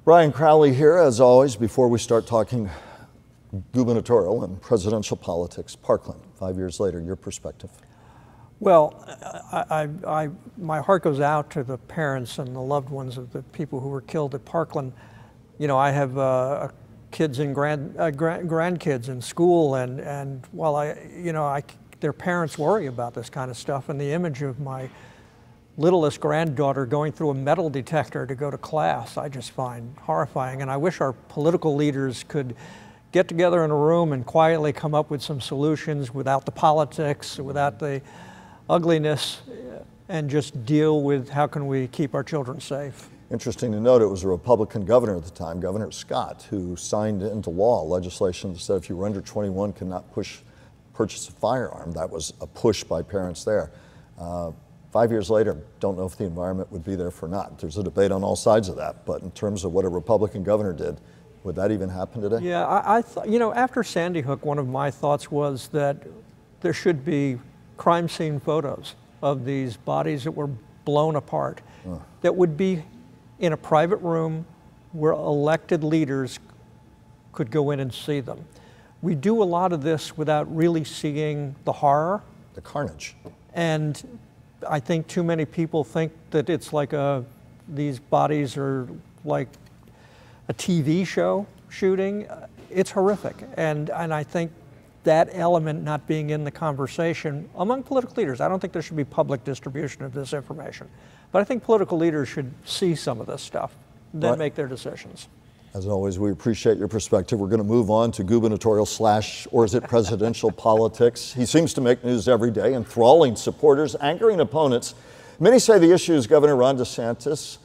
Brian Crowley here, as always, before we start talking gubernatorial and presidential politics. Parkland, 5 years later, your perspective. Well, my heart goes out to the parents and the loved ones of the people who were killed at Parkland. You know, I have kids and grandkids in school, and while their parents worry about this kind of stuff, and the image of my littlest granddaughter going through a metal detector to go to class, I just find horrifying. And I wish our political leaders could get together in a room and quietly come up with some solutions without the politics, without the ugliness, and just deal with how can we keep our children safe. Interesting to note, it was a Republican governor at the time, Governor Scott, who signed into law legislation that said if you were under 21 could not purchase a firearm. That was a push by parents there. 5 years later, don't know if the environment would be there for not. There's a debate on all sides of that, but in terms of what a Republican governor did, would that even happen today? Yeah, I thought, after Sandy Hook, one of my thoughts was that there should be crime scene photos of these bodies that were blown apart, that would be in a private room where elected leaders could go in and see them. We do a lot of this without really seeing the horror. The carnage. And I think too many people think that it's like these bodies are like a TV show shooting. It's horrific. And I think that element not being in the conversation among political leaders, I don't think there should be public distribution of this information. But I think political leaders should see some of this stuff, then make their decisions. As always, we appreciate your perspective. We're going to move on to gubernatorial or is it presidential politics. He seems to make news every day, enthralling supporters, angering opponents. Many say the issues Governor Ron DeSantis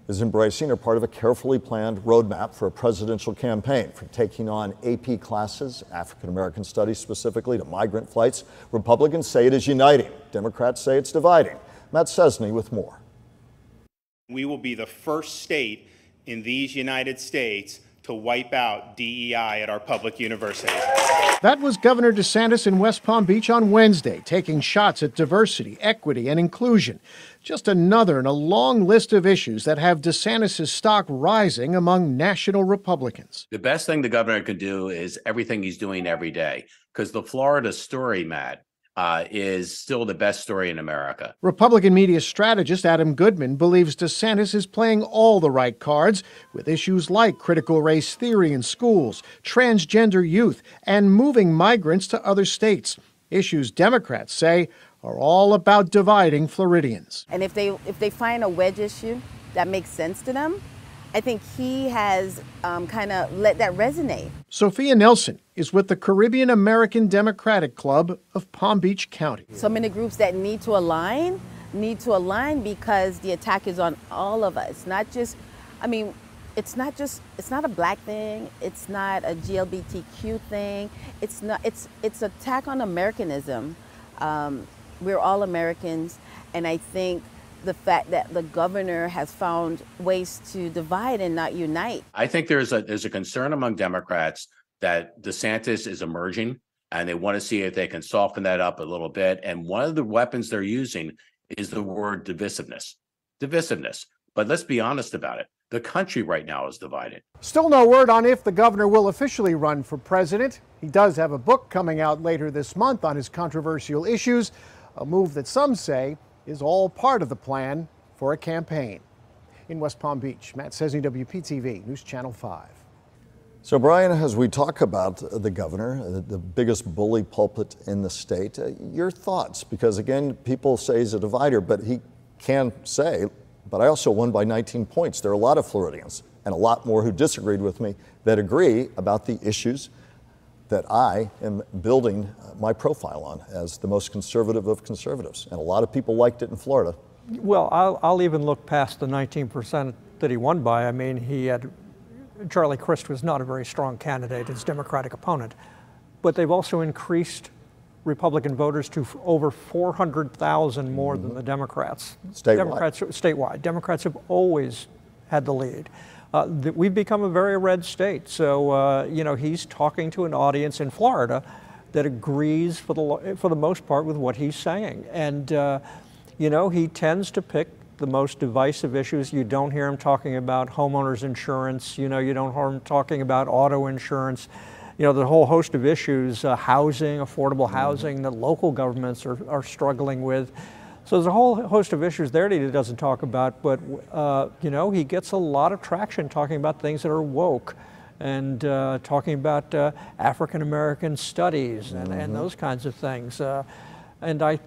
is embracing are part of a carefully planned roadmap for a presidential campaign, from taking on AP classes, African American studies specifically, to migrant flights. Republicans say it is uniting. Democrats say it's dividing. Matt Cesney with more. We will be the first state in these United States to wipe out DEI at our public universities. That was Governor DeSantis in West Palm Beach on Wednesday, taking shots at diversity, equity, and inclusion. Just another in a long list of issues that have DeSantis' stock rising among national Republicans. The best thing the governor could do is everything he's doing every day, because the Florida story, Matt, is still the best story in America. Republican media strategist Adam Goodman believes DeSantis is playing all the right cards with issues like critical race theory in schools, transgender youth, and moving migrants to other states. Issues Democrats say are all about dividing Floridians. And if they find a wedge issue that makes sense to them, I think he has kind of let that resonate. Sophia Nelson is with the Caribbean American Democratic Club of Palm Beach County. So many groups that need to align because the attack is on all of us. Not just, it's not a black thing. It's not a GLBTQ thing. It's attack on Americanism. We're all Americans, and I think the fact that the governor has found ways to divide and not unite. I think there's a concern among Democrats that DeSantis is emerging, and they want to see if they can soften that up a little bit. And one of the weapons they're using is the word divisiveness. But let's be honest about it. The country right now is divided. Still no word on if the governor will officially run for president. He does have a book coming out later this month on his controversial issues, a move that some say is all part of the plan for a campaign. In West Palm Beach, Matt Cesney, WPTV, News Channel 5. So, Brian, as we talk about the governor, the biggest bully pulpit in the state, your thoughts? Because, again, people say he's a divider, but he can say, but I also won by 19 points. There are a lot of Floridians and a lot more who disagreed with me that agree about the issues that I am building my profile on as the most conservative of conservatives. And a lot of people liked it in Florida. Well, I'll even look past the 19% that he won by. I mean, Charlie Crist was not a very strong candidate, his Democratic opponent. But they've also increased Republican voters to over 400,000 more than the Democrats. Statewide. Democrats have always had the lead. We've become a very red state. So, he's talking to an audience in Florida that agrees for the most part with what he's saying. And, he tends to pick the most divisive issues. You don't hear him talking about homeowners insurance. You know, you don't hear him talking about auto insurance. You know, the whole host of issues, housing, affordable housing, that local governments are struggling with. So there's a whole host of issues there that he doesn't talk about, but you know, he gets a lot of traction talking about things that are woke and talking about African American studies and those kinds of things. And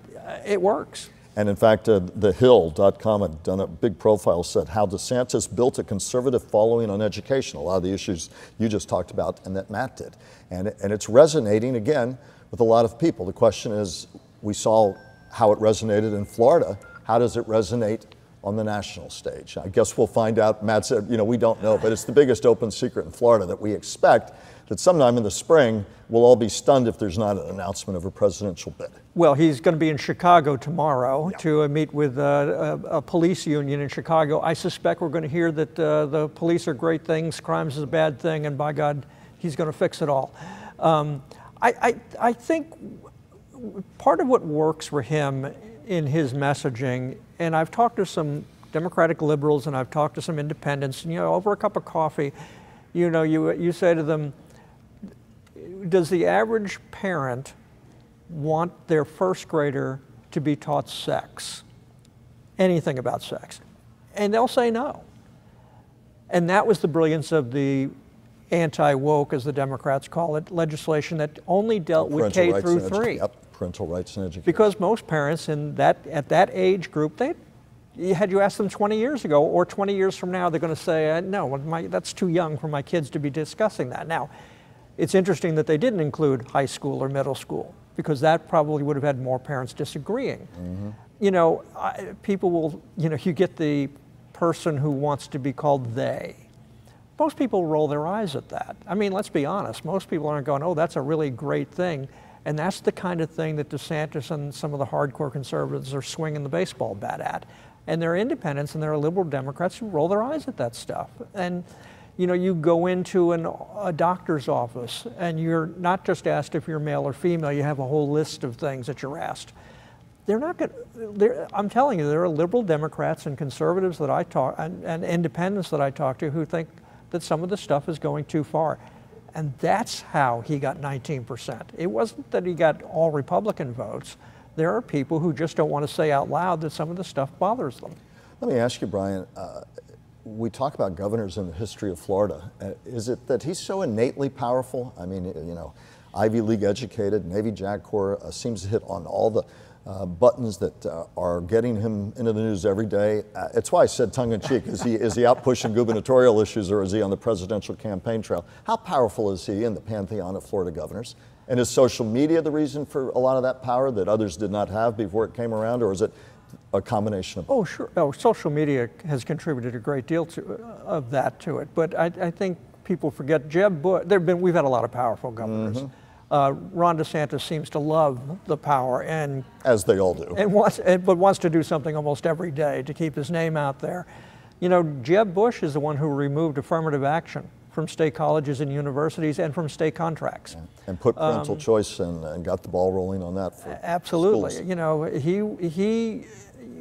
it works. And in fact, thehill.com had done a big profile, said how DeSantis built a conservative following on education, a lot of the issues you just talked about and that Matt did. And it's resonating, again, with a lot of people. The question is, we saw how it resonated in Florida. How does it resonate on the national stage? I guess we'll find out. Matt said, you know, we don't know, but it's the biggest open secret in Florida that we expect that sometime in the spring we'll all be stunned if there's not an announcement of a presidential bid. Well, he's going to be in Chicago tomorrow to meet with a police union in Chicago. I suspect we're going to hear that the police are great things, crime is a bad thing, and by God, he's going to fix it all. I think part of what works for him in his messaging, and I've talked to some Democratic liberals and I've talked to some independents, and, you know, over a cup of coffee, you know, you say to them, does the average parent want their first grader to be taught sex, anything about sex? And they'll say no. And that was the brilliance of the anti-woke, as the Democrats call it, legislation that only dealt with K through 3. Yep, parental rights and education. Because most parents at that age group, had you asked them 20 years ago or 20 years from now, they're going to say, no, that's too young for my kids to be discussing that. Now, it's interesting that they didn't include high school or middle school, because that probably would have had more parents disagreeing. You know, people will, you know, you get the person who wants to be called they. Most people roll their eyes at that. I mean, let's be honest, most people aren't going, oh, that's a really great thing. And that's the kind of thing that DeSantis and some of the hardcore conservatives are swinging the baseball bat at. And there are independents and there are liberal Democrats who roll their eyes at that stuff. And you know, you go into a doctor's office and you're not just asked if you're male or female, you have a whole list of things that you're asked. They're not going to, I'm telling you, there are liberal Democrats and conservatives that I talk, and independents that I talk to who think that some of the stuff is going too far. And that's how he got 19%. It wasn't that he got all Republican votes. There are people who just don't want to say out loud that some of the stuff bothers them. Let me ask you, Brian, we talk about governors in the history of Florida. Is it that he's so innately powerful? I mean, you know, Ivy League educated, Navy JAG Corps, seems to hit on all the buttons that are getting him into the news every day. It's why I said tongue-in-cheek, is he out pushing gubernatorial issues, or is he on the presidential campaign trail? How powerful is he in the pantheon of Florida governors? And is social media the reason for a lot of that power that others did not have before it came around, or is it a combination of both? Oh, sure. Oh, social media has contributed a great deal of that to it. But I think people forget Jeb Bush. We've had a lot of powerful governors. Ron DeSantis seems to love the power, and as they all do, and wants to do something almost every day to keep his name out there. You know, Jeb Bush is the one who removed affirmative action from state colleges and universities and from state contracts. And put parental choice and got the ball rolling on that for absolutely. schools. You know, he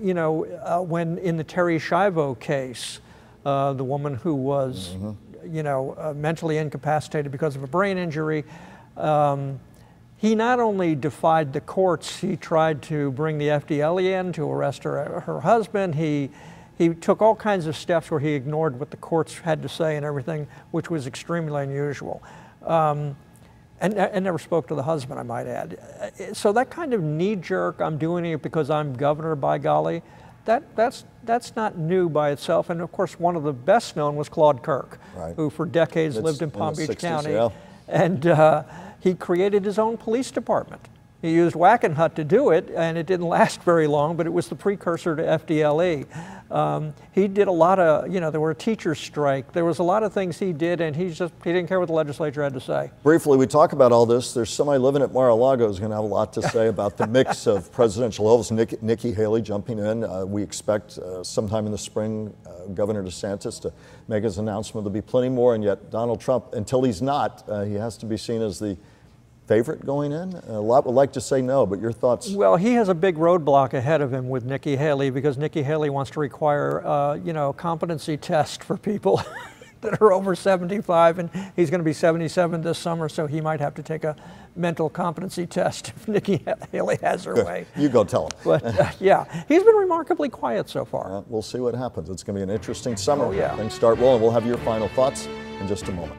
you know, when in the Terry Schiavo case, the woman who was, you know, mentally incapacitated because of a brain injury, he not only defied the courts, he tried to bring the FDLE in to arrest her husband. He took all kinds of steps where he ignored what the courts had to say and everything, which was extremely unusual. And never spoke to the husband, I might add. So that kind of knee-jerk, I'm doing it because I'm governor, by golly, that's not new by itself. And of course, one of the best known was Claude Kirk, who for decades lived in Palm Beach County. And he created his own police department. He used Wackenhut to do it, and it didn't last very long, but it was the precursor to FDLE. He did a lot of, you know, there were a teacher's strike. There was a lot of things he did, and he didn't care what the legislature had to say. Briefly, we talk about all this. There's somebody living at Mar-a-Lago who's going to have a lot to say about the mix of presidential hopes. Nikki Haley jumping in. We expect sometime in the spring, Governor DeSantis to make his announcement. There'll be plenty more, and yet Donald Trump, until he's not, he has to be seen as the favorite going in? A lot would like to say no, but your thoughts? Well, he has a big roadblock ahead of him with Nikki Haley, because Nikki Haley wants to require, competency test for people that are over 75, and he's going to be 77 this summer, so he might have to take a mental competency test if Nikki Haley has her way. You go tell him. But yeah, he's been remarkably quiet so far. We'll see what happens. It's going to be an interesting summer. Oh, yeah. Things start rolling. We'll have your final thoughts in just a moment.